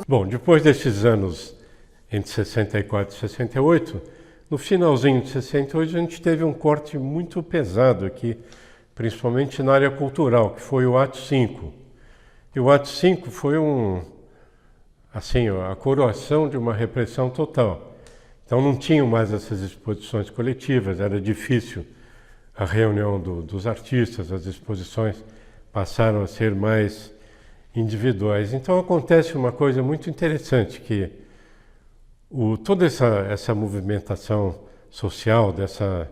Bom, depois desses anos entre 64 e 68, no finalzinho de 68 a gente teve um corte muito pesado aqui, principalmente na área cultural, que foi o Ato 5. E o Ato 5 foi a coroação de uma repressão total. Então não tinham mais essas exposições coletivas, era difícil a reunião dos artistas, as exposições passaram a ser mais individuais. Então acontece uma coisa muito interessante, que toda essa movimentação social, dessa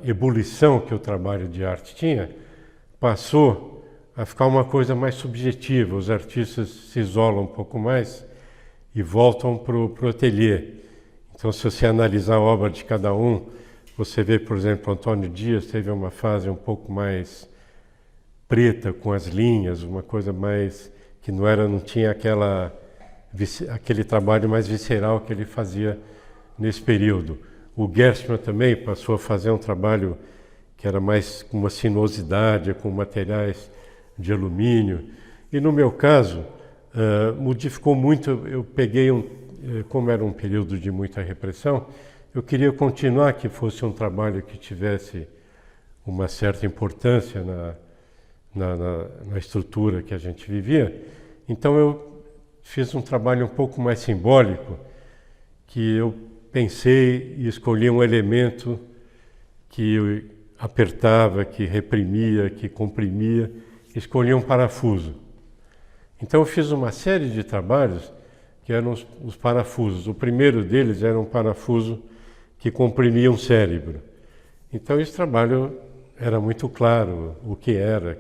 ebulição que o trabalho de arte tinha, passou a ficar uma coisa mais subjetiva. Os artistas se isolam um pouco mais e voltam para o ateliê. Então, se você analisar a obra de cada um, você vê, por exemplo, Antônio Dias teve uma fase um pouco mais preta, com as linhas, uma coisa mais que não tinha aquele trabalho mais visceral que ele fazia nesse período. O Gershman também passou a fazer um trabalho que era mais com uma sinuosidade, com materiais de alumínio. E no meu caso, modificou muito. Eu peguei como era um período de muita repressão, eu queria continuar que fosse um trabalho que tivesse uma certa importância na estrutura que a gente vivia. Então eu fiz um trabalho um pouco mais simbólico, que eu pensei e escolhi um elemento que apertava, que reprimia, que comprimia, escolhi um parafuso. Então eu fiz uma série de trabalhos que eram os parafusos. O primeiro deles era um parafuso que comprimia um cérebro. Então esse trabalho era muito claro o que era,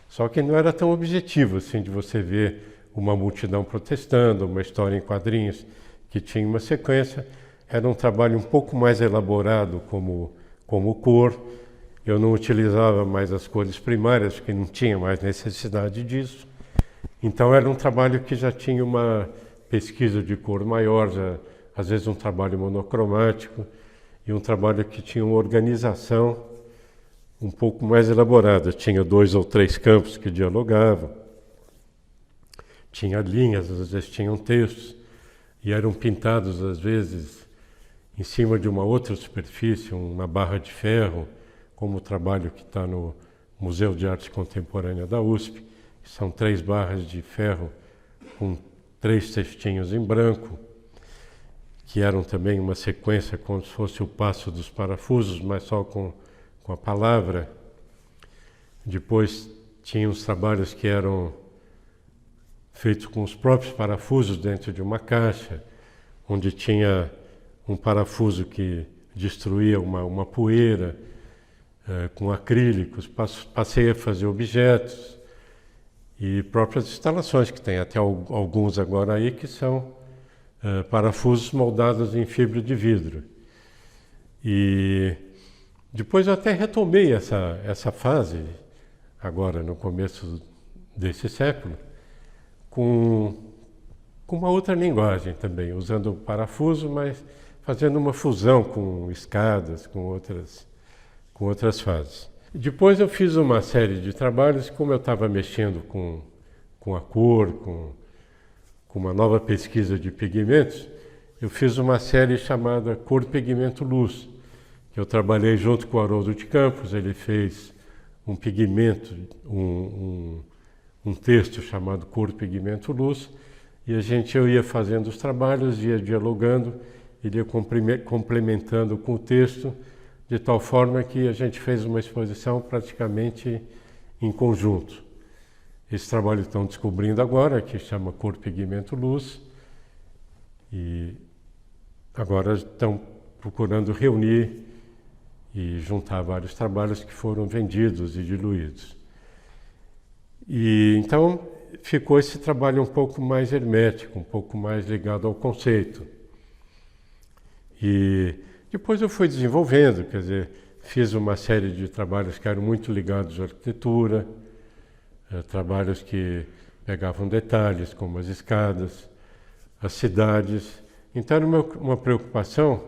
só que não era tão objetivo assim de você ver uma multidão protestando, uma história em quadrinhos que tinha uma sequência. Era um trabalho um pouco mais elaborado como cor. Eu não utilizava mais as cores primárias, porque não tinha mais necessidade disso. Então era um trabalho que já tinha uma pesquisa de cor maior, às vezes um trabalho monocromático, e um trabalho que tinha uma organização um pouco mais elaborada. Tinha 2 ou 3 campos que dialogavam, tinha linhas, às vezes tinham textos, e eram pintados, às vezes, em cima de uma outra superfície, uma barra de ferro, como o trabalho que está no Museu de Arte Contemporânea da USP, que são 3 barras de ferro com 3 textinhos em branco, que eram também uma sequência como se fosse o passo dos parafusos, mas só com a palavra. Depois tinha os trabalhos que eram feitos com os próprios parafusos dentro de uma caixa, onde tinha um parafuso que destruía uma poeira, com acrílicos. Passei a fazer objetos e próprias instalações, que tem até alguns agora aí, que são parafusos moldados em fibra de vidro. E depois eu até retomei essa fase, agora no começo desse século, com uma outra linguagem também, usando o parafuso, mas fazendo uma fusão com escadas, com outras fases. Depois eu fiz uma série de trabalhos, como eu estava mexendo com a cor, com uma nova pesquisa de pigmentos, eu fiz uma série chamada Cor, Pigmento, Luz, que eu trabalhei junto com o Haroldo de Campos. Ele fez um pigmento, um texto chamado Cor, Pigmento, Luz, e eu ia fazendo os trabalhos, ia dialogando, iria complementando com o texto, de tal forma que a gente fez uma exposição praticamente em conjunto. Esse trabalho estão descobrindo agora, que chama Cor, Pigmento, Luz, e agora estão procurando reunir e juntar vários trabalhos que foram vendidos e diluídos. E então ficou esse trabalho um pouco mais hermético, um pouco mais ligado ao conceito. E depois eu fui desenvolvendo, quer dizer, fiz uma série de trabalhos que eram muito ligados à arquitetura, trabalhos que pegavam detalhes, como as escadas, as cidades. Então era uma preocupação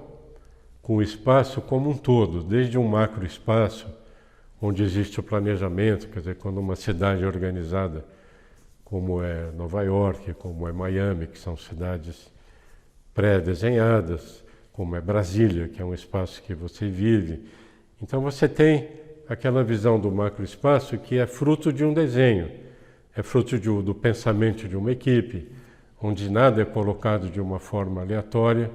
com o espaço como um todo, desde um macroespaço, onde existe o planejamento, quer dizer, quando uma cidade é organizada como é Nova York, como é Miami, que são cidades pré-desenhadas, como é Brasília, que é um espaço que você vive. Então você tem aquela visão do macroespaço que é fruto de um desenho, é fruto do pensamento de uma equipe, onde nada é colocado de uma forma aleatória,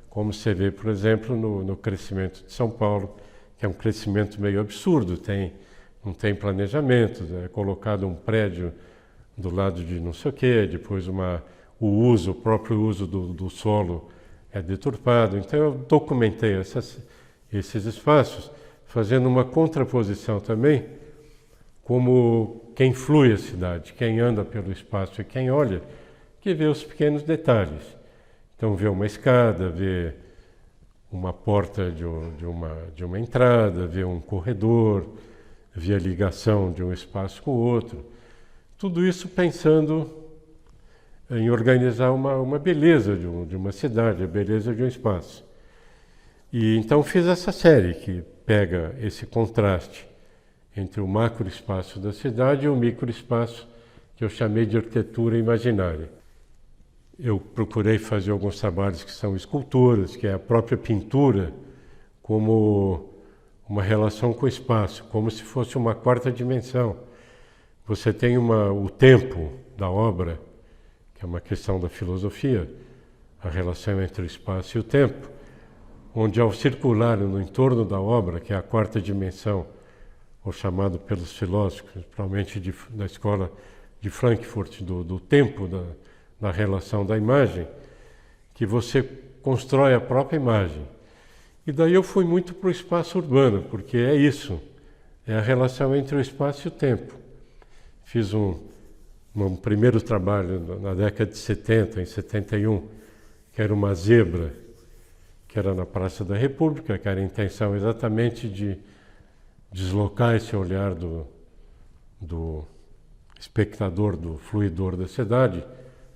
como você vê, por exemplo, no crescimento de São Paulo, que é um crescimento meio absurdo, não tem planejamento, é colocado um prédio do lado de não sei o quê, depois o próprio uso do solo é deturpado. Então eu documentei esses espaços, fazendo uma contraposição também, como quem flui a cidade, quem anda pelo espaço e quem olha, que vê os pequenos detalhes. Então vê uma escada, vê uma porta de uma entrada, vê um corredor, vê a ligação de um espaço com o outro. Tudo isso pensando em organizar uma beleza de uma cidade, a beleza de um espaço. E então fiz essa série que pega esse contraste entre o macroespaço da cidade e o microespaço que eu chamei de arquitetura imaginária. Eu procurei fazer alguns trabalhos que são esculturas, que é a própria pintura como uma relação com o espaço, como se fosse uma quarta dimensão. Você tem o tempo da obra, que é uma questão da filosofia, a relação entre o espaço e o tempo, onde ao circular no entorno da obra, que é a quarta dimensão, ou chamado pelos filósofos, provavelmente da escola de Frankfurt, do tempo, da relação da imagem, que você constrói a própria imagem. E daí eu fui muito para o espaço urbano, porque é isso, é a relação entre o espaço e o tempo. Fiz um primeiro trabalho na década de 70, em 71, que era uma zebra, que era na Praça da República, que era a intenção exatamente de deslocar esse olhar do espectador, do fluidor da cidade,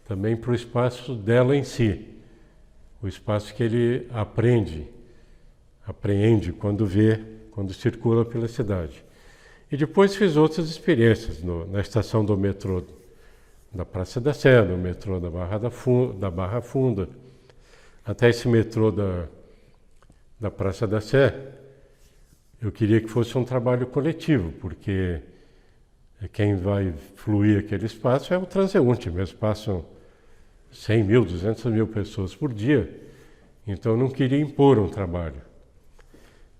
também para o espaço dela em si, o espaço que ele apreende quando circula pela cidade. E depois fiz outras experiências na estação do metrô da Praça da Sé, no metrô da Barra Funda, até esse metrô da Praça da Sé. Eu queria que fosse um trabalho coletivo, porque quem vai fluir aquele espaço é o transeunte mesmo, passam 100 mil, 200 mil pessoas por dia, então eu não queria impor um trabalho.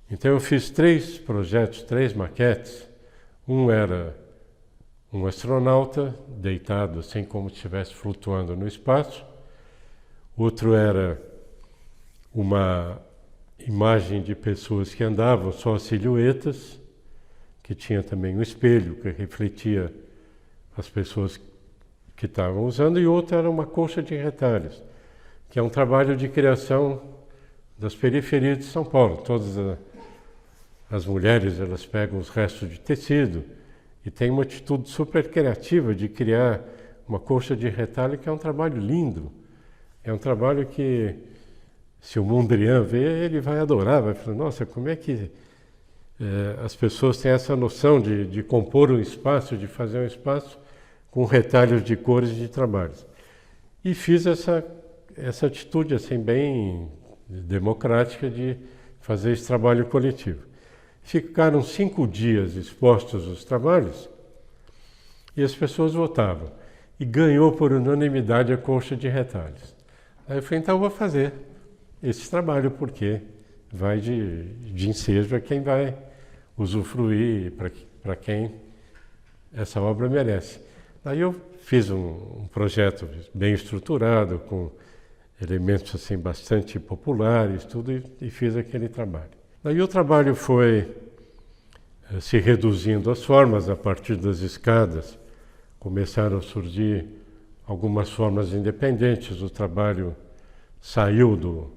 Então eu fiz 3 projetos, 3 maquetes. Um era um astronauta deitado assim como se estivesse flutuando no espaço. Outro era uma imagem de pessoas que andavam, só silhuetas, que tinha também um espelho que refletia as pessoas que estavam usando, e outro era uma colcha de retalhos, que é um trabalho de criação das periferias de São Paulo. Todas as mulheres, elas pegam os restos de tecido e tem uma atitude super criativa de criar uma colcha de retalho, que é um trabalho lindo. É um trabalho que, se o Mondrian ver, ele vai adorar, vai falar, nossa, como é que as pessoas têm essa noção de compor um espaço, de fazer um espaço com retalhos de cores e de trabalhos. E fiz essa atitude assim bem democrática de fazer esse trabalho coletivo. Ficaram 5 dias expostos os trabalhos e as pessoas votavam. E ganhou por unanimidade a colcha de retalhos. Aí eu falei, então eu vou fazer esse trabalho, porque vai de ensejo a quem vai usufruir, para quem essa obra merece. Aí eu fiz um projeto bem estruturado, com elementos assim bastante populares, tudo, e fiz aquele trabalho. Daí o trabalho foi se reduzindo as formas a partir das escadas. Começaram a surgir algumas formas independentes. O trabalho saiu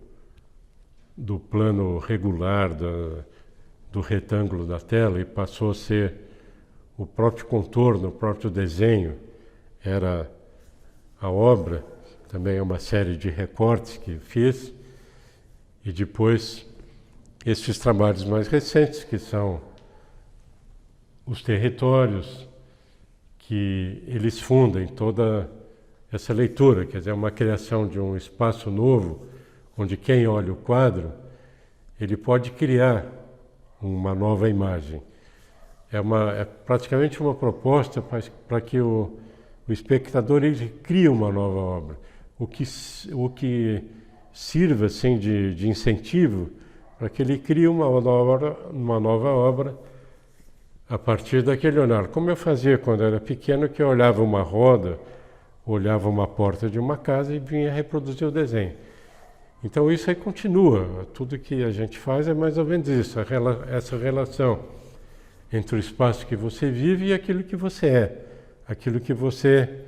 do plano regular do retângulo da tela e passou a ser o próprio contorno, o próprio desenho. Era a obra, também é uma série de recortes que fiz, e depois esses trabalhos mais recentes, que são os territórios, que eles fundem toda essa leitura, quer dizer, uma criação de um espaço novo, onde quem olha o quadro, ele pode criar uma nova imagem. É praticamente uma proposta para que o espectador ele crie uma nova obra, o que sirva assim, de incentivo para que ele crie uma nova obra a partir daquele olhar. Como eu fazia quando era pequeno, que eu olhava uma roda, olhava uma porta de uma casa e vinha reproduzir o desenho. Então isso aí continua, tudo que a gente faz é mais ou menos isso, essa relação entre o espaço que você vive e aquilo que você é, aquilo que você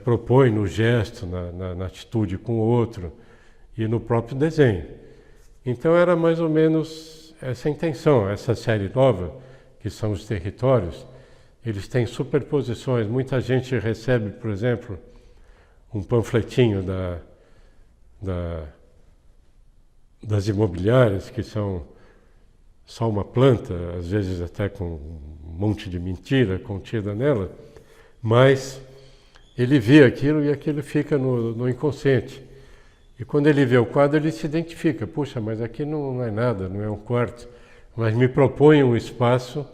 propõe no gesto, na atitude com o outro e no próprio desenho. Então era mais ou menos essa intenção, essa série nova, que são os territórios, eles têm superposições. Muita gente recebe, por exemplo, um panfletinho das imobiliárias, que são só uma planta, às vezes até com um monte de mentira contida nela, mas ele vê aquilo e aquilo fica no inconsciente. E quando ele vê o quadro, ele se identifica. Puxa, mas aqui não é nada, não é um quarto, mas me propõe um espaço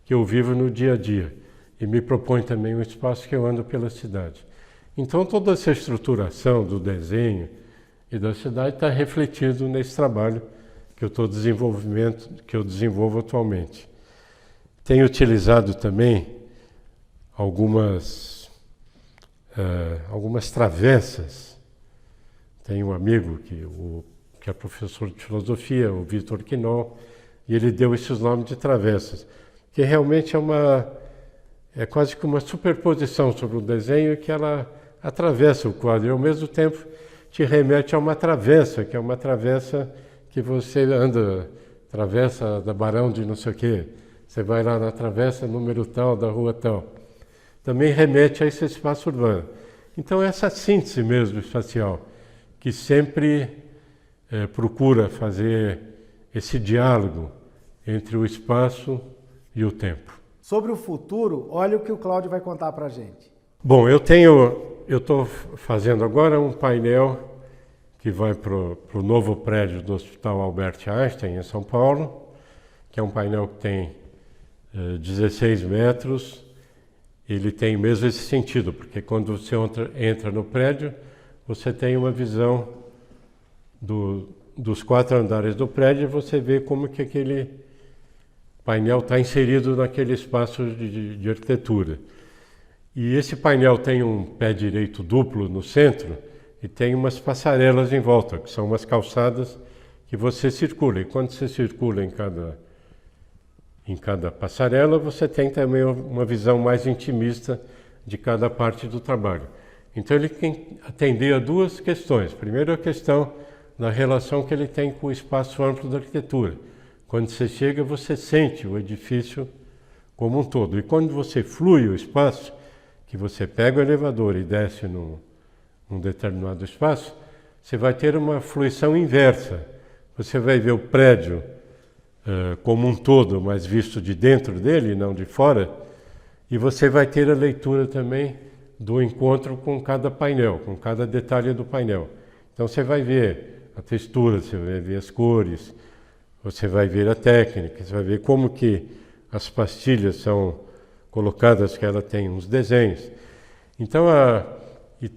que eu vivo no dia a dia. E me propõe também um espaço que eu ando pela cidade. Então toda essa estruturação do desenho e da cidade está refletido nesse trabalho que eu desenvolvo atualmente. Tenho utilizado também algumas travessas. Tenho um amigo que é professor de filosofia, o Vitor Quinol, e ele deu esses nomes de travessas, que realmente é quase que uma superposição sobre o desenho que ela atravessa o quadro e ao mesmo tempo te remete a uma travessa, que é uma travessa que você anda, travessa da Barão de não sei o quê, você vai lá na travessa número tal, da rua tal. Também remete a esse espaço urbano. Então essa síntese mesmo espacial, que sempre procura fazer esse diálogo entre o espaço e o tempo. Sobre o futuro, olha o que o Cláudio vai contar para a gente. Bom, eu estou fazendo agora um painel que vai para o novo prédio do Hospital Albert Einstein, em São Paulo, que é um painel que tem 16 metros. Ele tem mesmo esse sentido, porque quando você entra no prédio, você tem uma visão dos 4 andares do prédio e você vê como que aquele painel está inserido naquele espaço de arquitetura. E esse painel tem um pé direito duplo no centro e tem umas passarelas em volta, que são umas calçadas que você circula. E quando você circula em cada passarela, você tem também uma visão mais intimista de cada parte do trabalho. Então ele tem atender a 2 questões. Primeiro, a questão da relação que ele tem com o espaço amplo da arquitetura. Quando você chega, você sente o edifício como um todo. E quando você flui o espaço, que você pega o elevador e desce num determinado espaço, você vai ter uma fluição inversa. Você vai ver o prédio como um todo, mas visto de dentro dele, não de fora, e você vai ter a leitura também do encontro com cada painel, com cada detalhe do painel. Então você vai ver a textura, você vai ver as cores, você vai ver a técnica, você vai ver como que as pastilhas são colocadas, que ela tem uns desenhos. Então, e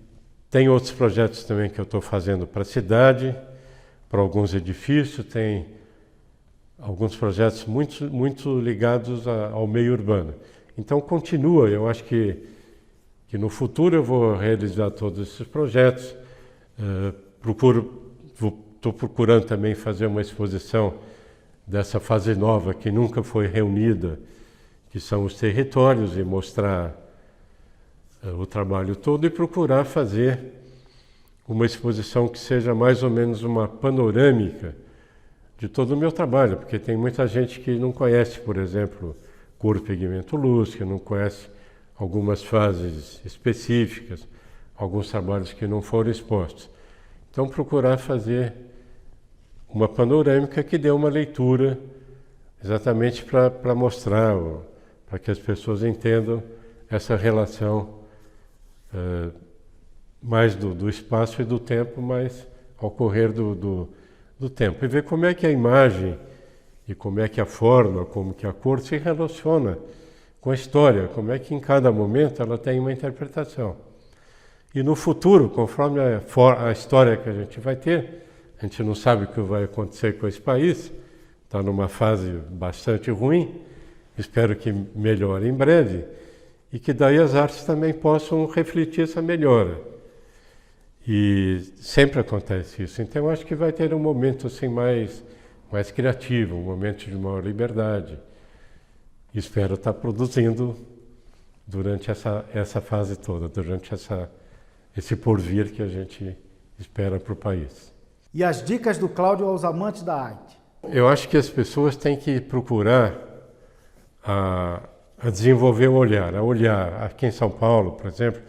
tem outros projetos também que eu estou fazendo para a cidade, para alguns edifícios, tem alguns projetos muito ligados ao meio urbano. Então continua, eu acho que no futuro eu vou realizar todos esses projetos. Estou procurando também fazer uma exposição dessa fase nova que nunca foi reunida, que são os territórios, e mostrar o trabalho todo e procurar fazer uma exposição que seja mais ou menos uma panorâmica de todo o meu trabalho, porque tem muita gente que não conhece, por exemplo, cor, pigmento, luz, que não conhece algumas fases específicas, alguns trabalhos que não foram expostos. Então procurar fazer uma panorâmica que dê uma leitura exatamente para mostrar, para que as pessoas entendam essa relação mais do espaço e do tempo, mas ao correr do tempo. E ver como é que a imagem e como é que a forma, como que a cor se relaciona com a história, como é que em cada momento ela tem uma interpretação. E no futuro, conforme a história que a gente vai ter, a gente não sabe o que vai acontecer com esse país, está numa fase bastante ruim, espero que melhore em breve, e que daí as artes também possam refletir essa melhora. E sempre acontece isso. Então eu acho que vai ter um momento assim mais criativo, um momento de maior liberdade. Espero estar produzindo durante essa fase toda, durante esse porvir que a gente espera para o país. E as dicas do Cláudio aos amantes da arte? Eu acho que as pessoas têm que procurar a desenvolver o olhar, a olhar. Aqui em São Paulo, por exemplo,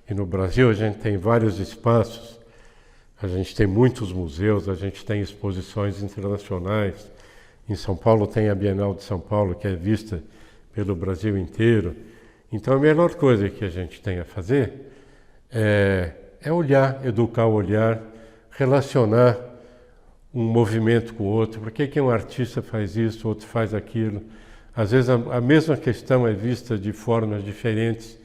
e no Brasil, a gente tem vários espaços, a gente tem muitos museus, a gente tem exposições internacionais. Em São Paulo tem a Bienal de São Paulo, que é vista pelo Brasil inteiro. Então a melhor coisa que a gente tem a fazer é olhar, educar o olhar, relacionar um movimento com o outro. Por que um artista faz isso, outro faz aquilo? Às vezes a mesma questão é vista de formas diferentes.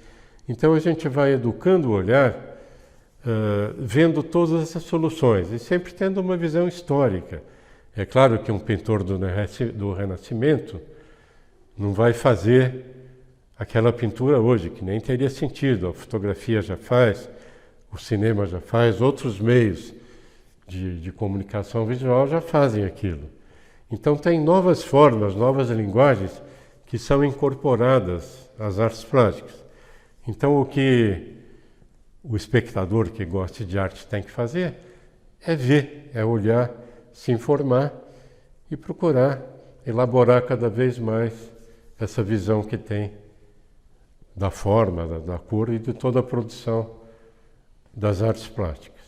Então a gente vai educando o olhar, vendo todas essas soluções e sempre tendo uma visão histórica. É claro que um pintor do Renascimento não vai fazer aquela pintura hoje, que nem teria sentido. A fotografia já faz, o cinema já faz, outros meios de comunicação visual já fazem aquilo. Então tem novas formas, novas linguagens que são incorporadas às artes plásticas. Então o que o espectador que gosta de arte tem que fazer é ver, é olhar, se informar e procurar elaborar cada vez mais essa visão que tem da forma, da cor e de toda a produção das artes plásticas.